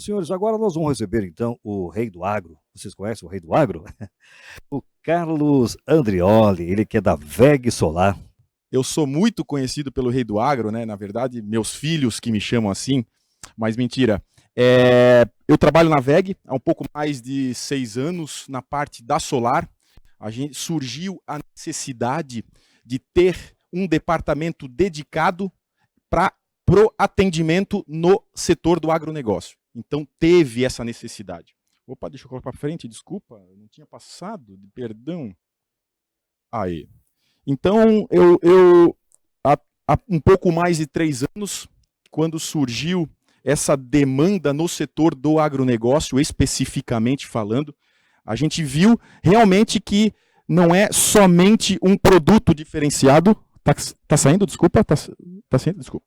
Senhores, agora nós vamos receber então o rei do agro. Vocês conhecem o rei do agro? O Carlos Andrioli, ele que é da VEG Solar. Eu sou muito conhecido pelo rei do agro, né? Na verdade, meus filhos que me chamam assim, mas mentira. Eu trabalho na VEG há um pouco mais de 6 anos na parte da solar. Surgiu a necessidade de ter um departamento dedicado para o atendimento no setor do agronegócio. Então, teve essa necessidade. Opa, deixa eu colocar para frente, desculpa, não tinha passado, perdão. Aí. Então, há um pouco mais de 3 anos, quando surgiu essa demanda no setor do agronegócio, especificamente falando, a gente viu realmente que não é somente um produto diferenciado. Tá saindo? Desculpa. Tá saindo? Desculpa.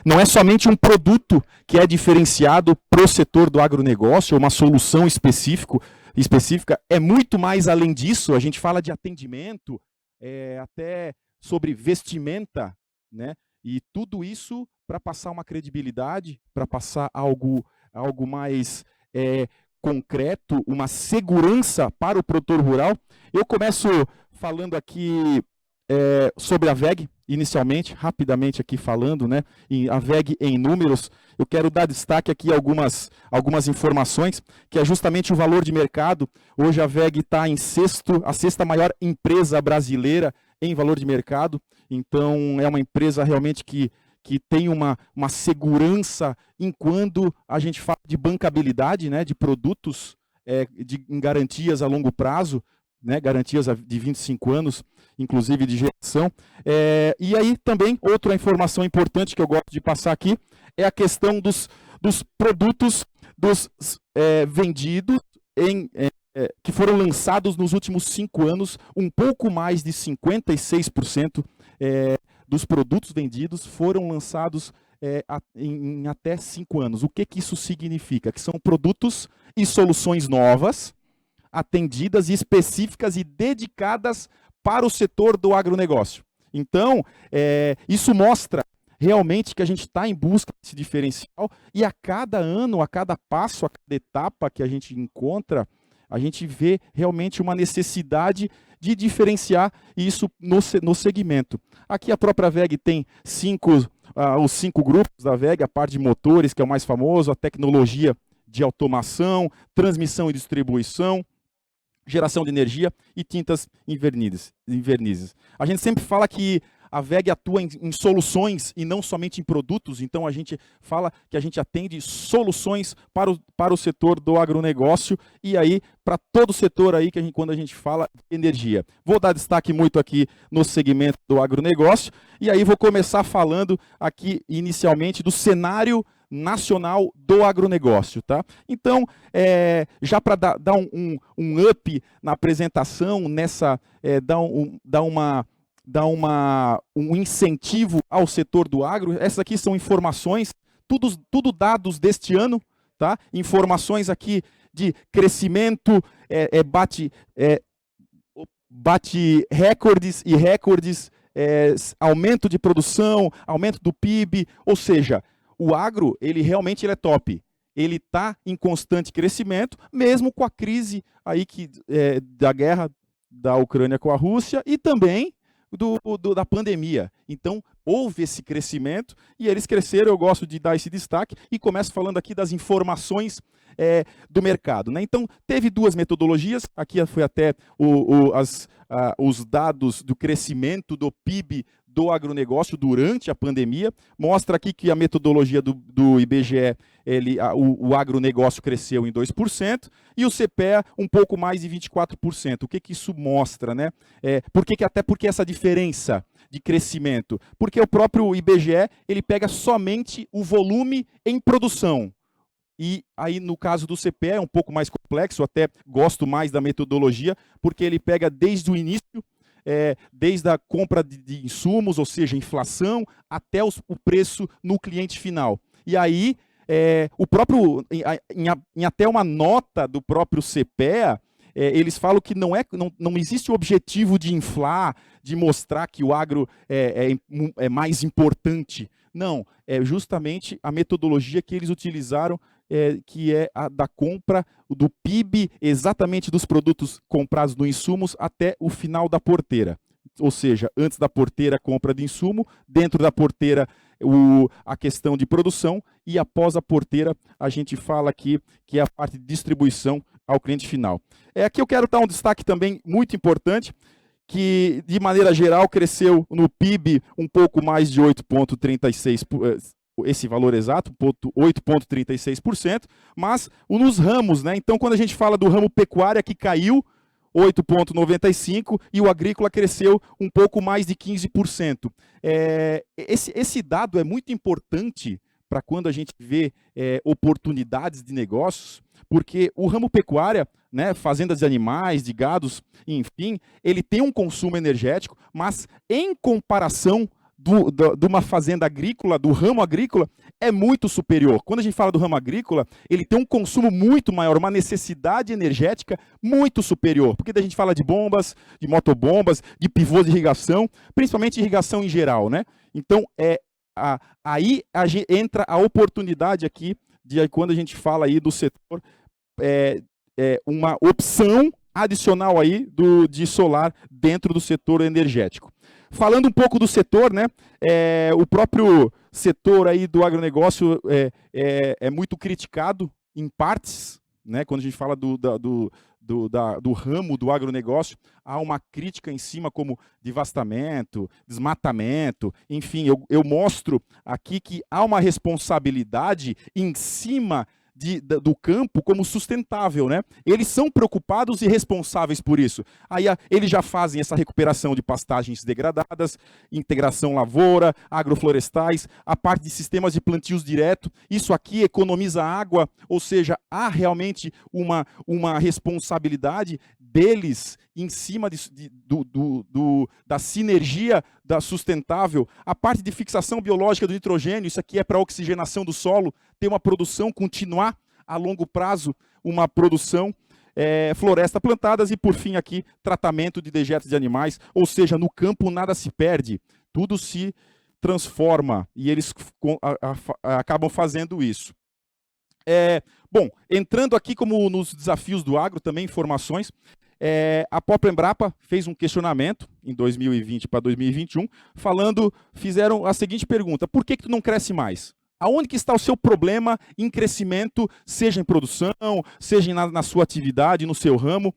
Não é somente um produto que é diferenciado para o setor do agronegócio, uma solução específica, é muito mais além disso. A gente fala de atendimento, até sobre vestimenta, né? E tudo isso para passar uma credibilidade, para passar algo mais concreto, uma segurança para o produtor rural. Eu começo falando aqui sobre a VEG, inicialmente, rapidamente aqui falando, né? A VEG em números, eu quero dar destaque aqui a algumas informações, que é justamente o valor de mercado. Hoje a VEG está em a sexta maior empresa brasileira em valor de mercado. Então, é uma empresa realmente que tem uma segurança enquanto a gente fala de bancabilidade, né, de produtos em garantias a longo prazo, né, garantias de 25 anos, inclusive de geração. E aí também, outra informação importante que eu gosto de passar aqui, é a questão dos produtos vendidos, que foram lançados nos últimos 5 anos, um pouco mais de 56% dos produtos vendidos foram lançados em até 5 anos. O que isso significa? Que são produtos e soluções novas, atendidas, específicas e dedicadas para o setor do agronegócio. Então, isso mostra realmente que a gente está em busca desse diferencial e a cada ano, a cada passo, a cada etapa que a gente encontra, a gente vê realmente uma necessidade de diferenciar isso no segmento. Aqui a própria VEG tem os 5 grupos da VEG, a parte de motores, que é o mais famoso, a tecnologia de automação, transmissão e distribuição, geração de energia e tintas em vernizes. A gente sempre fala que a VEG atua em soluções e não somente em produtos, então a gente fala que a gente atende soluções para o setor do agronegócio e aí para todo o setor aí quando a gente fala de energia. Vou dar destaque muito aqui no segmento do agronegócio e aí vou começar falando aqui inicialmente do cenário nacional do agronegócio, tá? Então, já para dar um up na apresentação, dar um incentivo ao setor do agro, essas aqui são informações, tudo dados deste ano, tá? Informações aqui de crescimento, bate recordes e recordes, aumento de produção, aumento do PIB, ou seja, o agro, ele realmente é top. Ele está em constante crescimento, mesmo com a crise aí da guerra da Ucrânia com a Rússia e também da pandemia. Então, houve esse crescimento e eles cresceram, eu gosto de dar esse destaque e começo falando aqui das informações do mercado, né? Então, teve 2 metodologias, aqui foi até os dados do crescimento do PIB do agronegócio durante a pandemia, mostra aqui que a metodologia do IBGE, o agronegócio cresceu em 2%, e o CPEA um pouco mais de 24%. O que isso mostra, né? Até porque essa diferença de crescimento? Porque o próprio IBGE, ele pega somente o volume em produção. E aí, no caso do CPEA, é um pouco mais complexo, eu até gosto mais da metodologia, porque ele pega desde o início, desde a compra de insumos, ou seja, inflação, até o preço no cliente final. E aí, em até uma nota do próprio CPEA, eles falam que não existe o objetivo de inflar, de mostrar que o agro é mais importante. Não, é justamente a metodologia que eles utilizaram que é a da compra do PIB, exatamente dos produtos comprados no insumos até o final da porteira. Ou seja, antes da porteira, compra de insumo, dentro da porteira, a questão de produção, e após a porteira, a gente fala aqui que é a parte de distribuição ao cliente final. Aqui eu quero dar um destaque também muito importante, que de maneira geral cresceu no PIB um pouco mais de 8,36%, esse valor exato, 8,36%, mas nos ramos, né? Então, quando a gente fala do ramo pecuária, que caiu 8,95%, e o agrícola cresceu um pouco mais de 15%. Esse dado é muito importante para quando a gente vê oportunidades de negócios, porque o ramo pecuária, né, fazendas de animais, de gados, enfim, ele tem um consumo energético, mas em comparação de uma fazenda agrícola, do ramo agrícola, é muito superior. Quando a gente fala do ramo agrícola, ele tem um consumo muito maior, uma necessidade energética muito superior. Porque daí a gente fala de bombas, de motobombas, de pivôs de irrigação, principalmente irrigação em geral, né? Então, aí entra a oportunidade aqui, de quando a gente fala aí do setor, uma opção adicional aí de solar dentro do setor energético. Falando um pouco do setor, né, o próprio setor aí do agronegócio é muito criticado em partes, né, quando a gente fala do ramo do agronegócio, há uma crítica em cima como devastamento, desmatamento, enfim, eu mostro aqui que há uma responsabilidade em cima do campo como sustentável, né? Eles são preocupados e responsáveis por isso. Aí eles já fazem essa recuperação de pastagens degradadas, integração lavoura, agroflorestais, a parte de sistemas de plantios direto. Isso aqui economiza água, ou seja, há realmente uma responsabilidade deles em cima da sinergia da sustentável. A parte de fixação biológica do nitrogênio, isso aqui é para oxigenação do solo, ter uma produção, continuar a longo prazo uma produção, floresta plantadas, e por fim aqui, tratamento de dejetos de animais, ou seja, no campo nada se perde, tudo se transforma, e eles acabam fazendo isso. Bom, entrando aqui como nos desafios do agro, também informações, a própria Embrapa fez um questionamento em 2020 para 2021, fizeram a seguinte pergunta: por que tu não cresce mais? Aonde que está o seu problema em crescimento, seja em produção, seja na sua atividade, no seu ramo?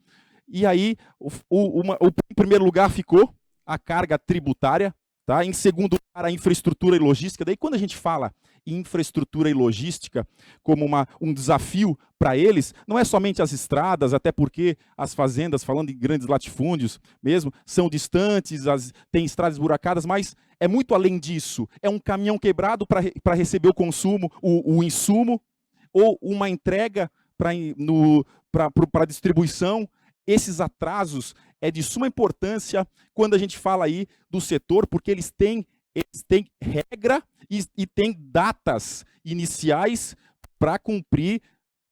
E aí, em primeiro lugar ficou a carga tributária, tá? Em segundo lugar, a infraestrutura e logística. Daí, quando a gente fala em infraestrutura e logística como um desafio para eles, não é somente as estradas, até porque as fazendas, falando em grandes latifúndios mesmo, são distantes, tem estradas buracadas, mas é muito além disso. É um caminhão quebrado para receber o consumo, o insumo, ou uma entrega para distribuição. Esses atrasos é de suma importância quando a gente fala aí do setor, porque eles têm regra e têm datas iniciais para cumprir,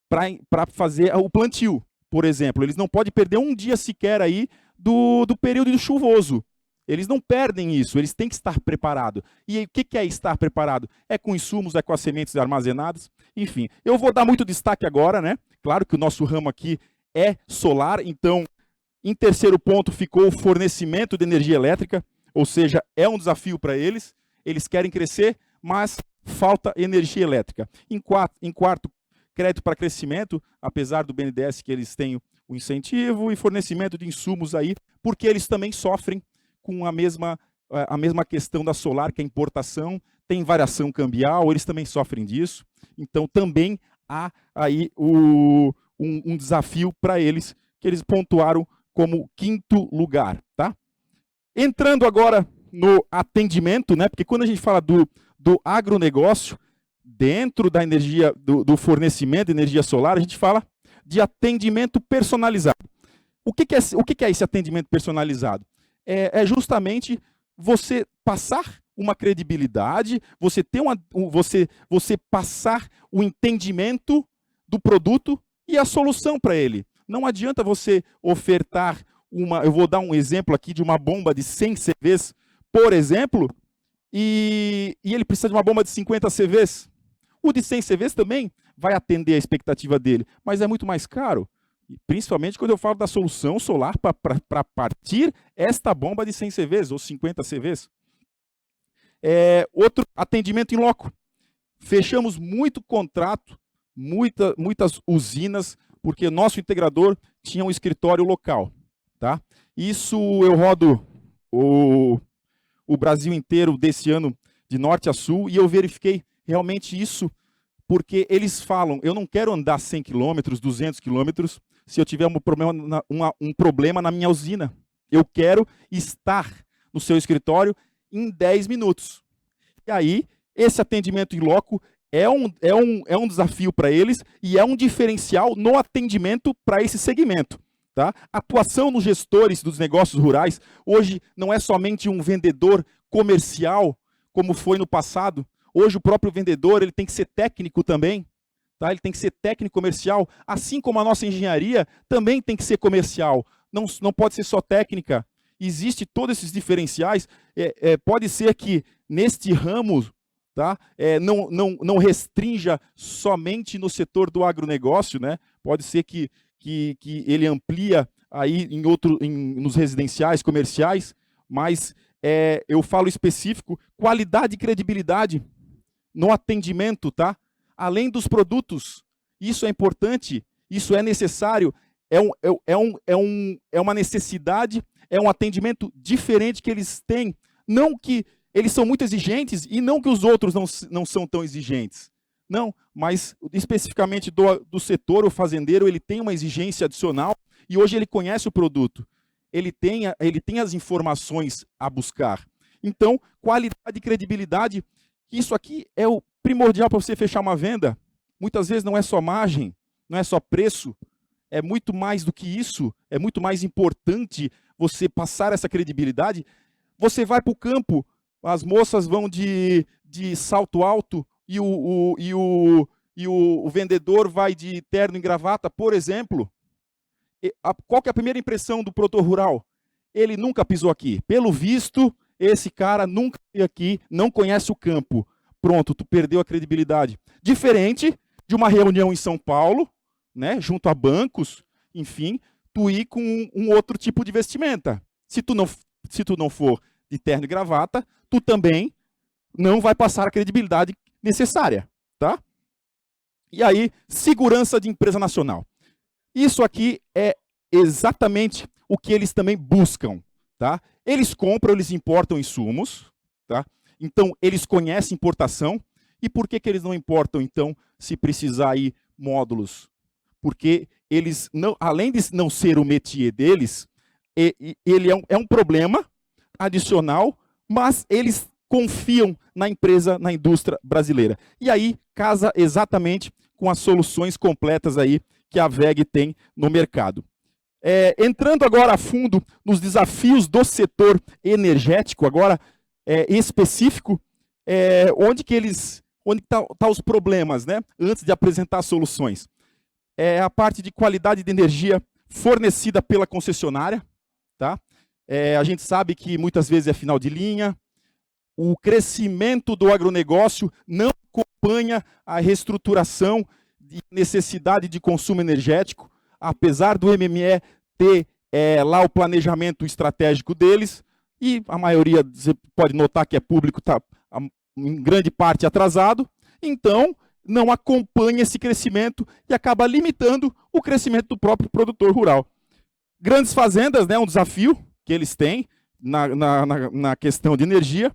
para fazer o plantio, por exemplo. Eles não podem perder um dia sequer aí do período chuvoso. Eles não perdem isso, eles têm que estar preparados. E aí, o que é estar preparado? É com insumos, é com as sementes armazenadas, enfim. Eu vou dar muito destaque agora, né? Claro que o nosso ramo aqui é solar, então, em terceiro ponto ficou o fornecimento de energia elétrica, ou seja, é um desafio para eles. Eles querem crescer, mas falta energia elétrica. Em quarto, crédito para crescimento, apesar do BNDES que eles têm o incentivo, e fornecimento de insumos aí, porque eles também sofrem com a mesma questão da solar, que é a importação, tem variação cambial, eles também sofrem disso. Então também há aí um desafio para eles, que eles pontuaram como quinto lugar, tá? Entrando agora no atendimento, né? Porque quando a gente fala do agronegócio, dentro da energia, do fornecimento de energia solar, a gente fala de atendimento personalizado. O que é esse atendimento personalizado? É justamente você passar uma credibilidade, você ter você passar o entendimento do produto e a solução para ele. Não adianta você ofertar eu vou dar um exemplo aqui de uma bomba de 100 CVs, por exemplo, e ele precisa de uma bomba de 50 CVs. O de 100 CVs também vai atender a expectativa dele, mas é muito mais caro. Principalmente quando eu falo da solução solar para partir esta bomba de 100 CVs ou 50 CVs. Outro, atendimento em loco. Fechamos muito contrato, muitas usinas, porque nosso integrador tinha um escritório local. Tá? Isso eu rodo o Brasil inteiro desse ano, de norte a sul, e eu verifiquei realmente isso, porque eles falam, eu não quero andar 100 quilômetros, 200 quilômetros, se eu tiver um problema na minha usina. Eu quero estar no seu escritório em 10 minutos. E aí, esse atendimento em loco é um desafio para eles e é um diferencial no atendimento para esse segmento. Tá? Atuação nos gestores dos negócios rurais, hoje não é somente um vendedor comercial, como foi no passado. Hoje o próprio vendedor ele tem que ser técnico também. Tá? Ele tem que ser técnico comercial, assim como a nossa engenharia também tem que ser comercial. Não pode ser só técnica. Existem todos esses diferenciais. Pode ser que neste ramo, tá? Não restrinja somente no setor do agronegócio, né? Pode ser que ele amplia aí nos residenciais, comerciais, mas eu falo específico, qualidade e credibilidade no atendimento, tá? Além dos produtos, isso é importante, isso é necessário, é uma necessidade, é um atendimento diferente que eles têm. Não que eles são muito exigentes e não que os outros não são tão exigentes. Não, mas especificamente do setor, o fazendeiro, ele tem uma exigência adicional e hoje ele conhece o produto. Ele tem as informações a buscar. Então, qualidade e credibilidade, isso aqui é o primordial para você fechar uma venda. Muitas vezes não é só margem, não é só preço, é muito mais do que isso, é muito mais importante você passar essa credibilidade. Você vai para o campo, as moças vão de salto alto e o vendedor vai de terno e gravata, por exemplo. Qual que é a primeira impressão do produtor rural? Ele nunca pisou aqui. Pelo visto, esse cara nunca veio aqui, não conhece o campo. Pronto, tu perdeu a credibilidade. Diferente de uma reunião em São Paulo, né, junto a bancos, enfim, tu ir com um outro tipo de vestimenta. Se tu não for de terno e gravata, tu também não vai passar a credibilidade necessária, tá? E aí, segurança de empresa nacional. Isso aqui é exatamente o que eles também buscam, tá? Eles compram, eles importam insumos, tá? Então, eles conhecem importação. E por que eles não importam, então, se precisar aí módulos? Porque eles, além de não ser o métier deles, ele é um problema adicional, mas eles confiam na empresa, na indústria brasileira. E aí, casa exatamente com as soluções completas aí que a WEG tem no mercado. Entrando agora a fundo nos desafios do setor energético, agora específico, onde tá os problemas, né? Antes de apresentar as soluções. A parte de qualidade de energia fornecida pela concessionária, tá? A gente sabe que muitas vezes é final de linha, o crescimento do agronegócio não acompanha a reestruturação de necessidade de consumo energético, apesar do MME ter lá o planejamento estratégico deles, e a maioria, você pode notar que é público, está em grande parte atrasado, então não acompanha esse crescimento e acaba limitando o crescimento do próprio produtor rural. Grandes fazendas, né, um desafio que eles têm na questão de energia,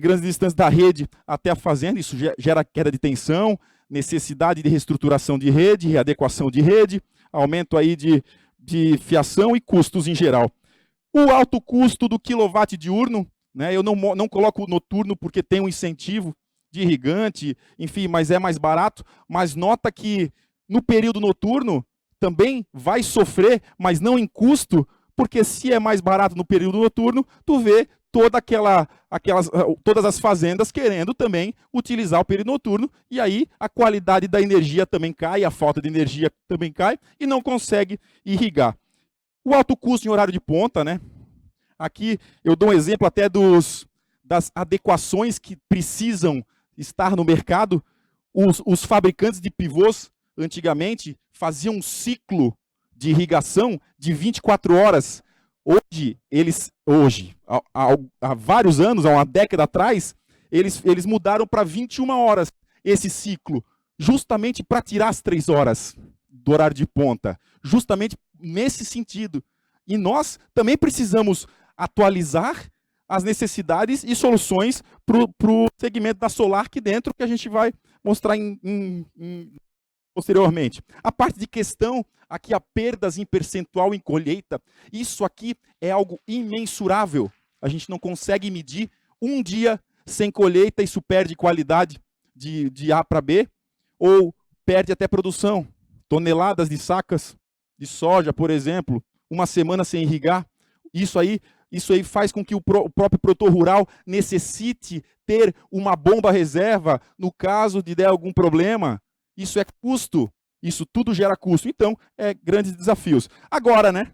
grandes distâncias da rede até a fazenda, isso gera queda de tensão, necessidade de reestruturação de rede, readequação de rede, aumento aí de fiação e custos em geral. O alto custo do quilowatt diurno, né, eu não coloco o noturno porque tem um incentivo de irrigante, enfim, mas é mais barato, mas nota que no período noturno também vai sofrer, mas não em custo, porque se é mais barato no período noturno, tu vê todas as fazendas querendo também utilizar o período noturno, e aí a qualidade da energia também cai, a falta de energia também cai, e não consegue irrigar. O alto custo em horário de ponta, né? Aqui eu dou um exemplo até das adequações que precisam estar no mercado. os fabricantes de pivôs, antigamente, faziam um ciclo de irrigação de 24 horas. Hoje, há vários anos, há uma década atrás, eles mudaram para 21 horas esse ciclo, justamente para tirar as 3 horas do horário de ponta, justamente nesse sentido. E nós também precisamos atualizar as necessidades e soluções para o segmento da solar aqui dentro, que a gente vai mostrar posteriormente. A parte de questão, aqui a perdas em percentual em colheita, isso aqui é algo imensurável. A gente não consegue medir. Um dia sem colheita, isso perde qualidade de A para B, ou perde até produção. Toneladas de sacas de soja, por exemplo, uma semana sem irrigar, isso aí faz com que o próprio produtor rural necessite ter uma bomba reserva no caso de der algum problema. Isso é custo, isso tudo gera custo. Então, grandes desafios. Agora, né,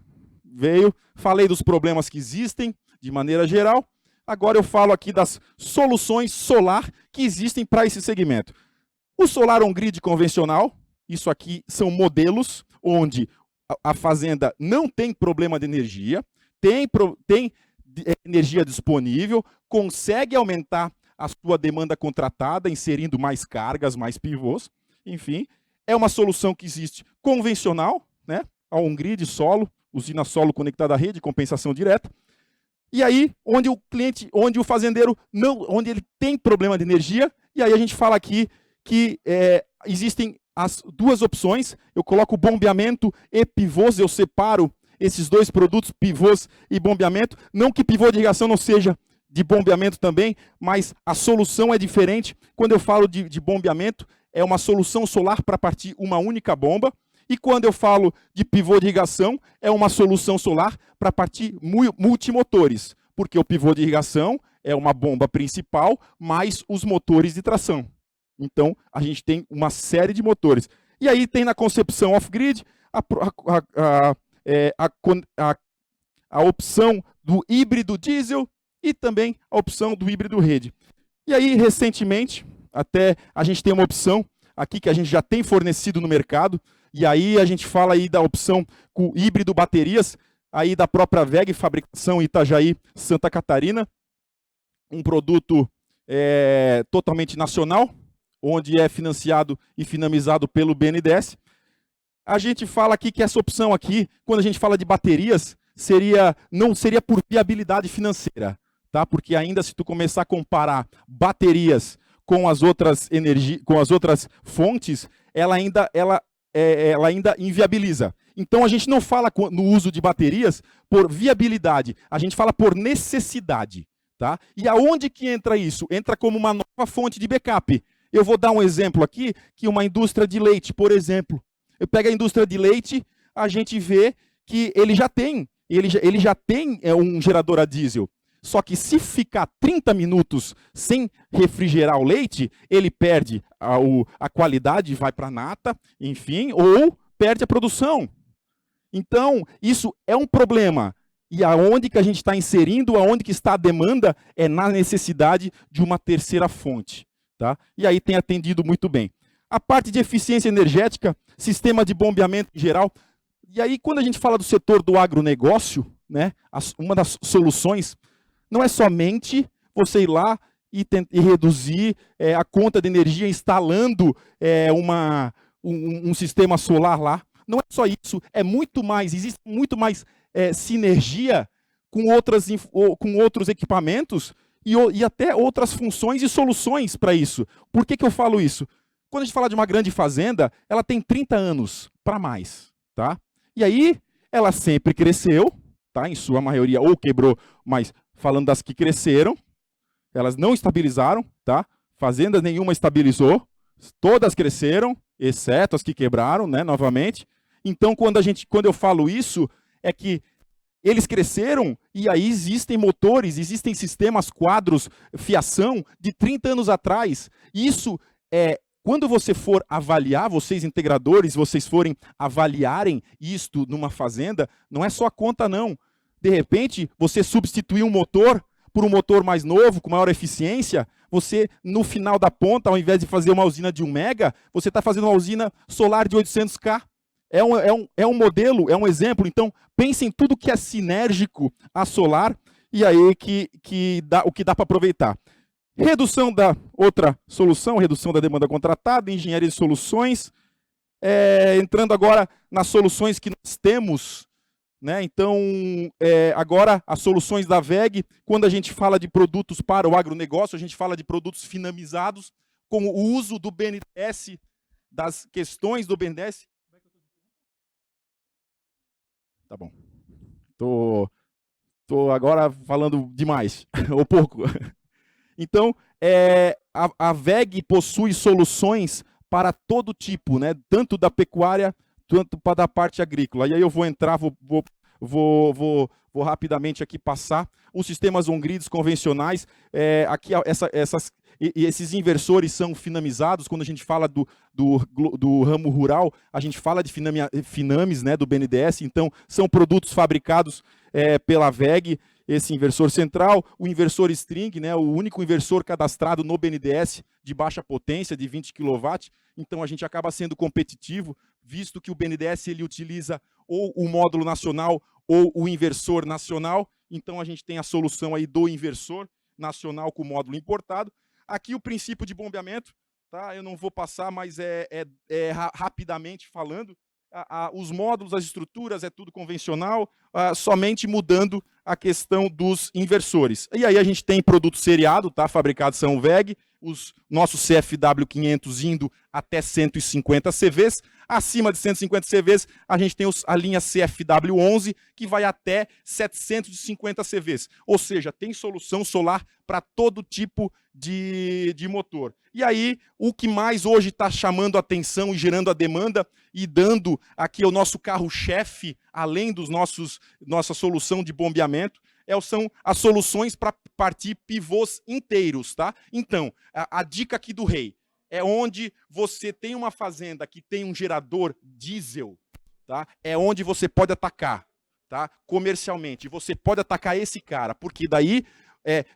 falei dos problemas que existem de maneira geral, agora eu falo aqui das soluções solar que existem para esse segmento. O solar on-grid convencional, isso aqui são modelos onde a fazenda não tem problema de energia, tem energia disponível, consegue aumentar a sua demanda contratada, inserindo mais cargas, mais pivôs, enfim. É uma solução que existe convencional, né? A on-grid, solo, usina solo conectada à rede, compensação direta. E aí, onde o fazendeiro onde ele tem problema de energia, e aí a gente fala aqui que existem as duas opções. Eu coloco bombeamento e pivôs, eu separo esses dois produtos, pivôs e bombeamento. Não que pivô de irrigação não seja de bombeamento também, mas a solução é diferente. Quando eu falo de bombeamento, é uma solução solar para partir uma única bomba. E quando eu falo de pivô de irrigação, é uma solução solar para partir multimotores, porque o pivô de irrigação é uma bomba principal, mais os motores de tração. Então, a gente tem uma série de motores. E aí tem na concepção off-grid a opção do híbrido diesel e também a opção do híbrido rede. E aí, recentemente, até a gente tem uma opção aqui que a gente já tem fornecido no mercado, e aí a gente fala aí da opção com híbrido baterias, aí da própria WEG, fabricação Itajaí, Santa Catarina, um produto totalmente nacional, onde é financiado e finalizado pelo BNDES. A gente fala aqui que essa opção aqui, quando a gente fala de baterias, não seria por viabilidade financeira, tá? Porque ainda se tu começar a comparar baterias com as outras fontes, ela ainda inviabiliza. Então a gente não fala no uso de baterias por viabilidade, a gente fala por necessidade, tá? E aonde que entra isso? Entra como uma nova fonte de backup. Eu vou dar um exemplo aqui, que uma indústria de leite, por exemplo. Eu pego a indústria de leite, a gente vê que ele já tem um gerador a diesel. Só que se ficar 30 minutos sem refrigerar o leite, ele perde a qualidade, vai para a nata, enfim, ou perde a produção. Então, isso é um problema. E aonde que a gente está inserindo, aonde que está a demanda, é na necessidade de uma terceira fonte. Tá? E aí tem atendido muito bem. A parte de eficiência energética, sistema de bombeamento em geral. E aí, quando a gente fala do setor do agronegócio, né, uma das soluções não é somente você ir lá e reduzir a conta de energia instalando um sistema solar lá. Não é só isso, existe muito mais sinergia com outros equipamentos e até outras funções e soluções para isso. Por que eu falo isso? Quando a gente fala de uma grande fazenda, ela tem 30 anos para mais. Tá? E aí, ela sempre cresceu, tá? Em sua maioria, ou quebrou, mas falando das que cresceram, elas não estabilizaram, tá? Fazenda nenhuma estabilizou, todas cresceram, exceto as que quebraram, né, novamente. Então, quando eu falo isso, é que eles cresceram e aí existem motores, existem sistemas, quadros, fiação de 30 anos atrás. Isso quando você for avaliar, vocês integradores, vocês forem avaliarem isto numa fazenda, não é só a conta não. De repente, você substituir um motor por um motor mais novo, com maior eficiência, você, no final da ponta, ao invés de fazer uma usina de 1 mega, você está fazendo uma usina solar de 800 kW. É um modelo, é um exemplo. Então, pense em tudo que é sinérgico a solar e aí o que dá para aproveitar. Redução da outra solução, redução da demanda contratada, engenharia de soluções. Entrando agora nas soluções que nós temos, né? Então, agora as soluções da WEG, quando a gente fala de produtos para o agronegócio, a gente fala de produtos finamizados, com o uso do BNDES, das questões do BNDES. Tá bom. Tô agora falando demais, ou pouco. Então, a WEG possui soluções para todo tipo, né? Tanto da pecuária, tanto para da parte agrícola. E aí eu vou entrar, vou rapidamente aqui passar os sistemas on-grids convencionais. Aqui esses inversores são finamizados. Quando a gente fala do ramo rural, a gente fala de finames, né, do BNDES. Então, são produtos fabricados pela WEG. Esse inversor central, o inversor string, né, o único inversor cadastrado no BNDES de baixa potência, de 20 kW. Então, a gente acaba sendo competitivo, visto que o BNDES ele utiliza ou o módulo nacional ou o inversor nacional. Então, a gente tem a solução aí do inversor nacional com módulo importado. Aqui o princípio de bombeamento, tá? Eu não vou passar, mas rapidamente falando. Os módulos, as estruturas, é tudo convencional, somente mudando a questão dos inversores. E aí a gente tem produto seriado, tá? Fabricado são WEG, os nossos CFW500 indo até 150 CVs. Acima de 150 CVs, a gente tem a linha CFW11, que vai até 750 CVs. Ou seja, tem solução solar para todo tipo de motor. E aí, o que mais hoje está chamando a atenção e gerando a demanda e dando aqui o nosso carro-chefe, além dos nossa solução de bombeamento, são as soluções para partir pivôs inteiros, tá? Então, a dica aqui do rei é onde você tem uma fazenda que tem um gerador diesel, tá? É onde você pode atacar, tá? Comercialmente. Você pode atacar esse cara, porque daí,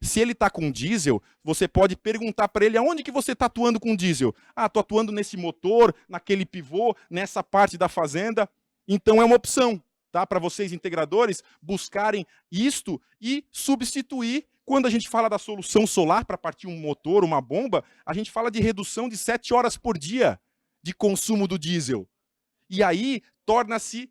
se ele está com diesel, você pode perguntar para ele aonde que você está atuando com diesel. Ah, estou atuando nesse motor, naquele pivô, nessa parte da fazenda. Então é uma opção, tá? Para vocês integradores buscarem isto e substituir. Quando a gente fala da solução solar para partir um motor, uma bomba, a gente fala de redução de 7 horas por dia de consumo do diesel. E aí torna-se,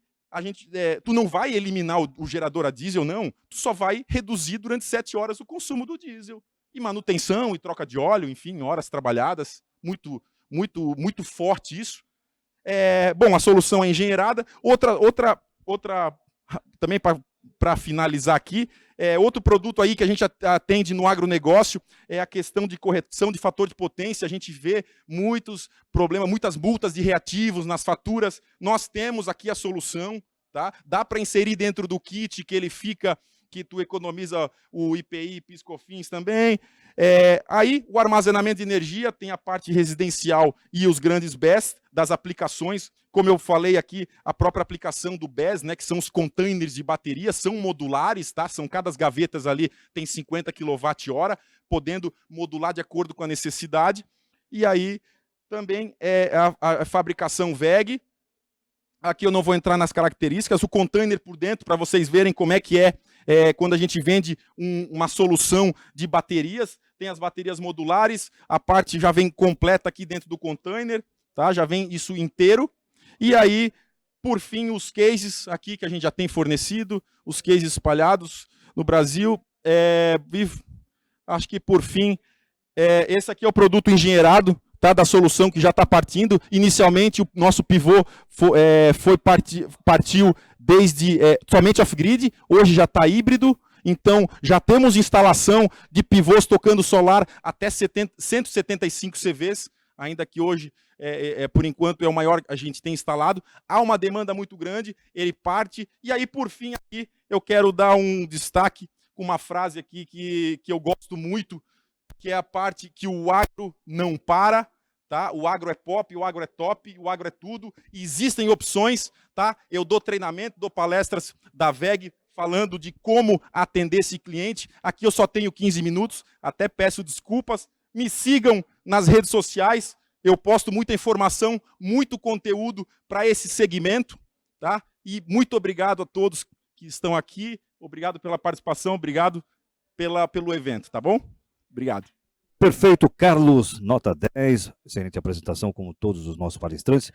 tu não vai eliminar o gerador a diesel, não. Tu só vai reduzir durante 7 horas o consumo do diesel. E manutenção e troca de óleo, enfim, horas trabalhadas. Muito, muito, muito forte isso. Bom, a solução é engenheirada. Outra também para finalizar aqui, outro produto aí que a gente atende no agronegócio é a questão de correção de fator de potência. A gente vê muitos problemas, muitas multas de reativos nas faturas. Nós temos aqui a solução, tá? Dá para inserir dentro do kit que tu economiza o IPI, PIS/COFINS também. Aí o armazenamento de energia tem a parte residencial e os grandes BES das aplicações. Como eu falei aqui, a própria aplicação do BES, né, que são os containers de bateria, são modulares, tá? São cada gavetas ali tem 50 kWh, podendo modular de acordo com a necessidade. E aí também a fabricação WEG. Aqui eu não vou entrar nas características, o container por dentro, para vocês verem como é que quando a gente vende uma solução de baterias. Tem as baterias modulares, a parte já vem completa aqui dentro do container, tá? Já vem isso inteiro. E aí, por fim, os cases aqui que a gente já tem fornecido, os cases espalhados no Brasil. Acho que, por fim, esse aqui é o produto engenheirado, tá, da solução que já está partindo. Inicialmente, o nosso pivô partiu desde somente off-grid, hoje já está híbrido. Então, já temos instalação de pivôs tocando solar até 175 CVs, ainda que hoje, por enquanto, é o maior que a gente tem instalado. Há uma demanda muito grande, ele parte. E aí, por fim, aqui, eu quero dar um destaque com uma frase aqui que eu gosto muito, que é a parte que o agro não para, tá? O agro é pop, o agro é top, o agro é tudo. E existem opções, tá? Eu dou treinamento, dou palestras da WEG, falando de como atender esse cliente. Aqui eu só tenho 15 minutos, até peço desculpas. Me sigam nas redes sociais, eu posto muita informação, muito conteúdo para esse segmento, tá? E muito obrigado a todos que estão aqui, obrigado pela participação, obrigado pelo evento, tá bom? Obrigado. Perfeito, Carlos, nota 10, excelente apresentação como todos os nossos palestrantes.